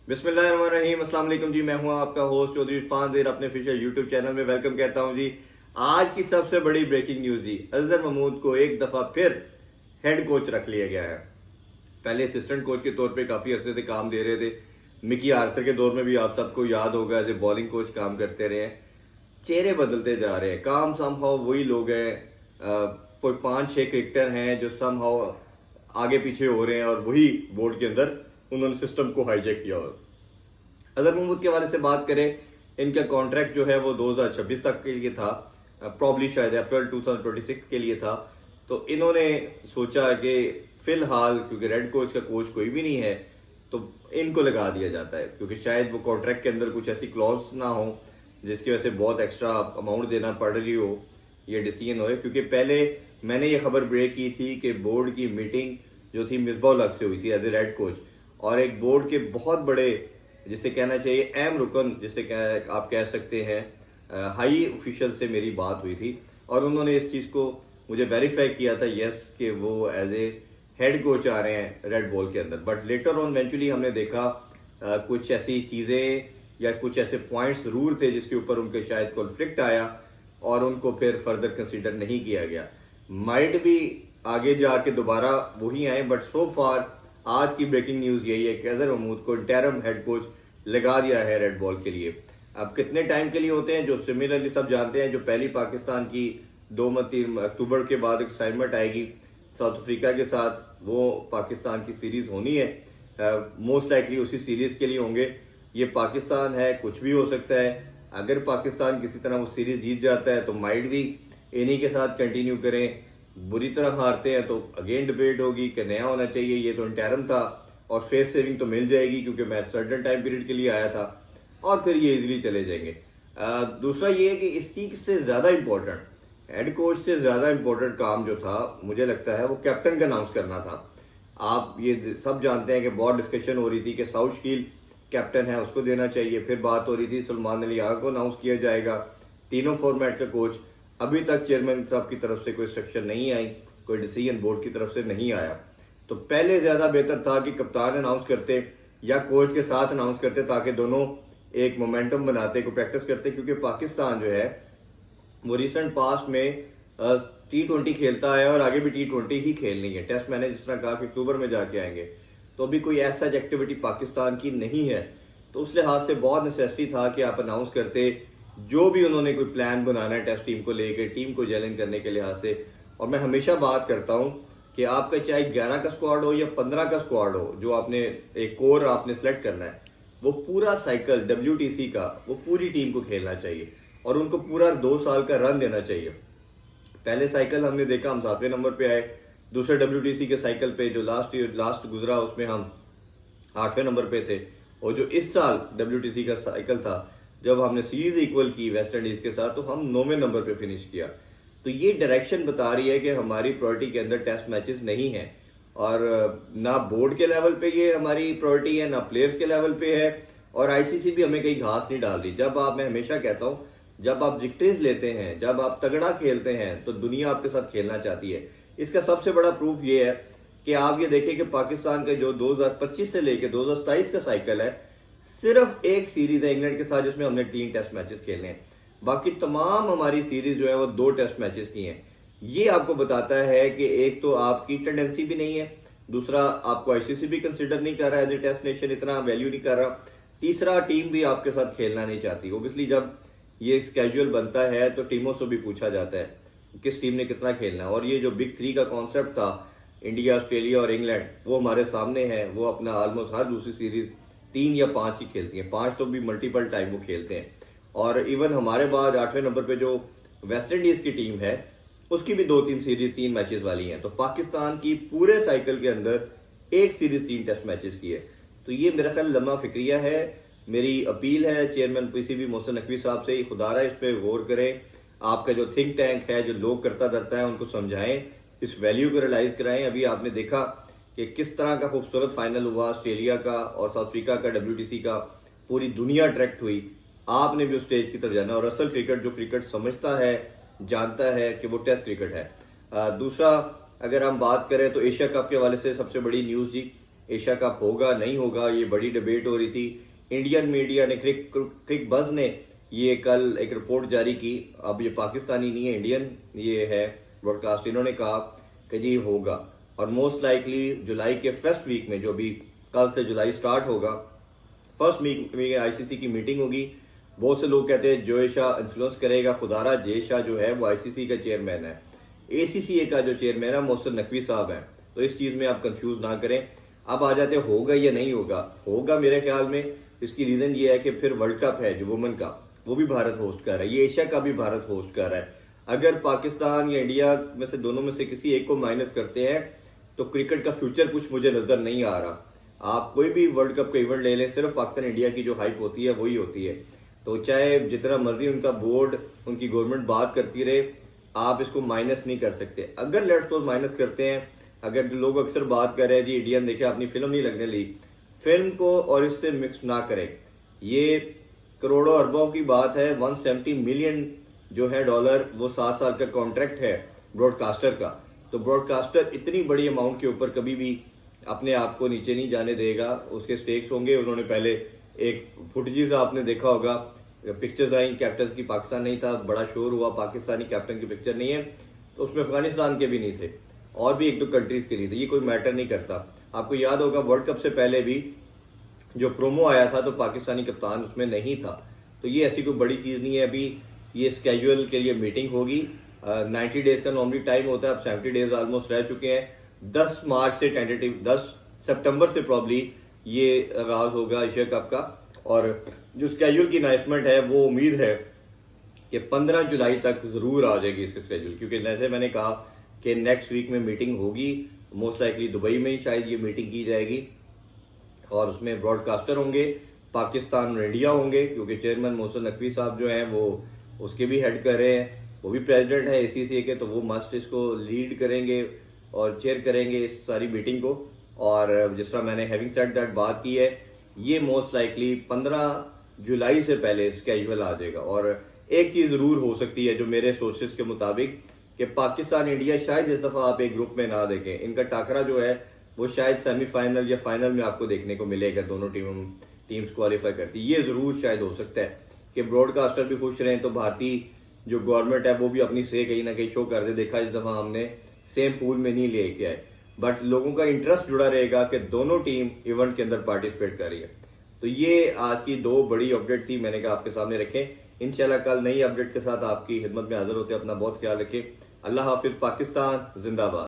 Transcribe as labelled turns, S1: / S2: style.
S1: बिस्मिल्लाहिर्रहमानिर्रहीम। अस्सलाम वालेकुम जी। मैं हूं आपका होस्ट चौधरी इरफान ज़ेर अपने ऑफिशियल यूट्यूब चैनल में वेलकम कहता हूं जी। आज की सबसे बड़ी ब्रेकिंग न्यूज जी, अजहर महमूद को एक दफा फिर हेड कोच रख लिया गया है। पहले असिस्टेंट कोच के तौर पे काफी अरसे से काम दे रहे थे। मिकी आर्थर के दौर में भी आप सबको याद होगा एज ए बॉलिंग कोच काम करते रहे हैं। चेहरे बदलते जा रहे हैं, काम समहाउ वही लोग हैं। कोई 5-6 क्रिकेटर हैं जो समहाउ आगे पीछे हो रहे हैं और वही बोर्ड के अंदर उन्होंने सिस्टम को हाईजैक किया। और अजहर महमूद के हवाले से बात करें, इनका कॉन्ट्रैक्ट जो है वो 2026 तक के लिए था, प्रॉब्ली शायद अप्रैल 2026 के लिए था। तो इन्होंने सोचा कि फिलहाल क्योंकि रेड कोच का कोच कोई भी नहीं है तो इनको लगा दिया जाता है, क्योंकि शायद वो कॉन्ट्रैक्ट के अंदर कुछ ऐसी क्लॉज ना हो जिसकी वजह से बहुत एक्स्ट्रा अमाउंट देना पड़ रही हो, ये डिसीजन हो। क्योंकि पहले मैंने ये खबर ब्रेक की थी कि बोर्ड की मीटिंग जो थी मिसबाउल हक से हुई थी एज ए रेड कोच, और एक बोर्ड के बहुत बड़े जिसे कहना चाहिए अहम रुकन जिसे आप कह सकते हैं हाई ऑफिशियल से मेरी बात हुई थी और उन्होंने इस चीज़ को मुझे वेरीफाई किया था यस कि वो एज ए हेड कोच आ रहे हैं रेड बॉल के अंदर। बट लेटर ऑन इवेंचुअली हमने देखा कुछ ऐसी चीज़ें या कुछ ऐसे पॉइंट्स जरूर थे जिसके ऊपर उनके शायद कॉन्फ्लिक्ट आया और उनको फिर फर्दर कंसीडर नहीं किया गया। माइट भी आगे जाके दोबारा वही आए, बट सो फार आज की ब्रेकिंग न्यूज यही है कि अजहर महमूद को इंटरिम हेड कोच लगा दिया है रेड बॉल के लिए। अब कितने टाइम के लिए होते हैं जो सिमिलरली सब जानते हैं, जो पहली पाकिस्तान की 2-3 अक्टूबर के बाद एक असाइनमेंट आएगी साउथ अफ्रीका के साथ, वो पाकिस्तान की सीरीज होनी है। मोस्ट लाइकली उसी सीरीज के लिए होंगे। ये पाकिस्तान है, कुछ भी हो सकता है। अगर पाकिस्तान किसी तरह वो सीरीज जीत जाता है तो माइट भी इन्हीं के साथ कंटिन्यू करें, बुरी तरह हारते हैं तो अगेन डिबेट होगी कि नया होना चाहिए। ये तो इंटरिम था और फेस सेविंग तो मिल जाएगी क्योंकि मैं सर्टेन टाइम पीरियड के लिए आया था और फिर ये इजीली चले जाएंगे। दूसरा ये है कि इस चीज से ज्यादा इंपॉर्टेंट, हेड कोच से ज्यादा इंपॉर्टेंट काम जो था मुझे लगता है वो कैप्टन का अनाउंस करना था। आप ये सब जानते हैं कि बहुत डिस्कशन हो रही थी कि साउथ शील कैप्टन है उसको देना चाहिए, फिर बात हो रही थी सलमान अली आगा को अनाउंस किया जाएगा, तीनों फॉर्मेट का कोच। अभी तक चेयरमैन साहब की तरफ से कोई इंस्ट्रक्शन नहीं आई, कोई डिसीजन बोर्ड की तरफ से नहीं आया। तो पहले ज्यादा बेहतर था कि कप्तान अनाउंस करते या कोच के साथ अनाउंस करते ताकि दोनों एक मोमेंटम बनाते, को प्रैक्टिस करते। क्योंकि पाकिस्तान जो है वो रिसेंट पास्ट में T20 खेलता है और आगे भी T20 ही खेलनी है। टेस्ट मैंने जिस तरह कहा कि अक्टूबर में जाके आएंगे, तो अभी कोई ऐसा एक्टिविटी पाकिस्तान की नहीं है। तो उस लिहाज से बहुत नेसेसिटी था कि आप अनाउंस करते जो भी उन्होंने कोई प्लान बनाना है टेस्ट टीम को लेकर, टीम को जैलेंज करने के लिहाज से। और मैं हमेशा बात करता हूं कि आपका चाहे 11 का स्क्वाड हो या 15 का स्क्वाड हो, जो आपने एक कोर आपने सेलेक्ट करना है, वो पूरा साइकिल WTC का वो पूरी टीम को खेलना चाहिए और उनको पूरा 2 साल का रन देना चाहिए। पहले साइकिल हमने देखा हम 7वें नंबर पे आए, दूसरे WTC के साइकिल पे जो लास्ट गुजरा उसमें हम 8वें नंबर पे थे, और जो इस साल WTC का साइकिल था जब हमने सीरीज इक्वल की वेस्ट इंडीज के साथ तो हम 9वें नंबर पे फिनिश किया। तो ये डायरेक्शन बता रही है कि हमारी प्रायोरिटी के अंदर टेस्ट मैचेस नहीं है, और ना बोर्ड के लेवल पे ये हमारी प्रायोरिटी है, ना प्लेयर्स के लेवल पे है, और ICC भी हमें कहीं घास नहीं डाल रही। जब आप, मैं हमेशा कहता हूं, जब आप विक्ट्रीज लेते हैं, जब आप तगड़ा खेलते हैं तो दुनिया आपके साथ खेलना चाहती है। इसका सबसे बड़ा प्रूफ ये है कि आप ये देखें कि पाकिस्तान के जो 2025 से लेकर 2027 का साइकिल है, सिर्फ एक सीरीज है इंग्लैंड के साथ जिसमें हमने 3 टेस्ट मैचेस खेलने हैं, बाकी तमाम हमारी सीरीज जो है वो 2 टेस्ट मैचेस की हैं। ये आपको बताता है कि एक तो आपकी टेंडेंसी भी नहीं है, दूसरा आपको ICC भी कंसिडर नहीं कर रहा है एज ए टेस्ट नेशन, इतना वैल्यू नहीं कर रहा, तीसरा टीम भी आपके साथ खेलना नहीं चाहती। ओबियसली जब ये स्केड्यूल बनता है तो टीमों से भी पूछा जाता है किस टीम ने कितना खेलना है। और ये जो बिग 3 का कॉन्सेप्ट था, इंडिया, ऑस्ट्रेलिया और इंग्लैंड, वो हमारे सामने है। वो अपना ऑलमोस्ट हर दूसरी सीरीज 3 या 5 ही खेलती हैं, 5 तो भी मल्टीपल टाइम वो खेलते हैं। और इवन हमारे बाद 8वें नंबर पे जो वेस्ट इंडीज की टीम है उसकी भी 2-3 सीरीज 3 मैचेस वाली हैं। तो पाकिस्तान की पूरे साइकिल के अंदर एक सीरीज 3 टेस्ट मैचेस की है। तो ये मेरा ख्याल लम्हा फिक्रिया है। मेरी अपील है चेयरमैन PCB मोहसिन नकवी साहब से, खुदारा इस पे गौर करें। आपका जो थिंक टैंक है, जो लोग करता धरता है, उनको समझाएं, इस वैल्यू को रियलाइज कराएं। अभी आपने देखा कि किस तरह का खूबसूरत फाइनल हुआ ऑस्ट्रेलिया का और साउथ अफ्रीका का WTC का, पूरी दुनिया अट्रैक्ट हुई। आपने भी उस स्टेज की तरफ जाना, और असल क्रिकेट जो क्रिकेट समझता है, जानता है कि वो टेस्ट क्रिकेट है। दूसरा, अगर हम बात करें तो एशिया कप के हवाले से सबसे बड़ी न्यूज जी, एशिया कप होगा नहीं होगा, ये बड़ी डिबेट हो रही थी। इंडियन मीडिया ने क्रिक बज़ ने ये कल एक रिपोर्ट जारी की, अब ये पाकिस्तानी नहीं है, इंडियन ये है ब्रॉडकास्ट, इन्होंने कहा कि जी होगा और मोस्ट लाइकली जुलाई के फर्स्ट वीक में, जो भी कल से जुलाई स्टार्ट होगा, फर्स्ट वीक में आईसीसी की मीटिंग होगी। बहुत से लोग कहते हैं जोए शाह इन्फ्लुएंस करेगा, खुदारा जे शाह जो है वो आईसीसी का चेयरमैन है, एसीसीए का जो चेयरमैन है मोहसिन नकवी साहब हैं, तो इस चीज में आप कंफ्यूज ना करें। अब आ जाते होगा या नहीं होगा, होगा मेरे ख्याल में। इसकी रीजन ये है कि फिर वर्ल्ड कप है जो वुमेन का, वो भी भारत होस्ट कर रहा है, ये एशिया का भी भारत होस्ट कर रहा है। अगर पाकिस्तान या इंडिया में से दोनों में से किसी एक को माइनस करते हैं तो क्रिकेट का फ्यूचर कुछ मुझे नजर नहीं आ रहा। आप कोई भी वर्ल्ड कप का इवेंट ले लें, सिर्फ पाकिस्तान इंडिया की जो हाइप होती है वही होती है। तो चाहे जितना मर्जी उनका बोर्ड, उनकी गवर्नमेंट बात करती रहे, आप इसको माइनस नहीं कर सकते। अगर लेट्स सपोज माइनस करते हैं, अगर लोग अक्सर बात कर रहे हैं जी इंडियन देखे अपनी फिल्म नहीं लगने ली, फिल्म को और इससे मिक्स ना करें। ये करोड़ों अरबों की बात है, 170 मिलियन जो है डॉलर, वो 7 साल का कॉन्ट्रैक्ट है ब्रॉडकास्टर का। तो ब्रॉडकास्टर इतनी बड़ी अमाउंट के ऊपर कभी भी अपने आप को नीचे नहीं जाने देगा, उसके स्टेक्स होंगे। उन्होंने पहले एक फुटेजेस आपने देखा होगा, पिक्चर्स आई कैप्टन की, पाकिस्तान नहीं था, बड़ा शोर हुआ पाकिस्तानी कैप्टन की पिक्चर नहीं है, तो उसमें अफगानिस्तान के भी नहीं थे और भी एक दो कंट्रीज के लिए थे। ये कोई मैटर नहीं करता। आपको याद होगा वर्ल्ड कप से पहले भी जो प्रोमो आया था तो पाकिस्तानी कप्तान उसमें नहीं था। तो ये ऐसी कोई बड़ी चीज नहीं है। अभी ये स्केड्यूल के लिए मीटिंग होगी, 90 डेज का नॉर्मली टाइम होता है, अब 70 डेज ऑलमोस्ट रह चुके हैं। 10 मार्च से टेंटेटिव, 10 सितंबर से प्रॉब्ली ये आगाज होगा एशिया कप का। और जो स्केड्यूल की अनाउंसमेंट है वो उम्मीद है कि 15 जुलाई तक जरूर आ जाएगी इसका स्केड्यूल, क्योंकि जैसे मैंने कहा कि नेक्स्ट वीक में मीटिंग होगी, मोस्ट लाइकली दुबई में ही शायद ये मीटिंग की जाएगी और उसमें ब्रॉडकास्टर होंगे, पाकिस्तान और इंडिया होंगे, क्योंकि चेयरमैन मोहसिन नकवी साहब जो हैं वो उसके भी हेड कर रहे हैं, वो भी प्रेसिडेंट है एसीसीए के, तो वो मस्ट इसको लीड करेंगे और चेयर करेंगे इस सारी मीटिंग को। और जिस तरह मैंने हैविंग सेड दैट बात की है, ये मोस्ट लाइकली 15 जुलाई से पहले स्केड्यूल आ जाएगा। और एक चीज जरूर हो सकती है जो मेरे सोर्सेज के मुताबिक, कि पाकिस्तान इंडिया शायद इस दफा आप एक ग्रुप में ना देखें, इनका टाकरा जो है वो शायद सेमीफाइनल या फाइनल में आपको देखने को मिलेगा, दोनों टीम्स क्वालिफाई करती। ये जरूर शायद हो सकता है कि ब्रॉडकास्टर भी खुश रहें, तो भारतीय जो गवर्नमेंट है वो भी अपनी से कहीं ना कहीं शो कर दे, देखा इस दफा हमने सेम पूल में नहीं लेके आए, बट लोगों का इंटरेस्ट जुड़ा रहेगा कि दोनों टीम इवेंट के अंदर पार्टिसिपेट कर रही है। तो ये आज की दो बड़ी अपडेट थी, मैंने कहा आपके सामने रखें। इंशाल्लाह कल नई अपडेट के साथ आपकी खिदमत में हाजिर होते हैं। अपना बहुत ख्याल रखें। अल्लाह हाफिज। पाकिस्तान जिंदाबाद।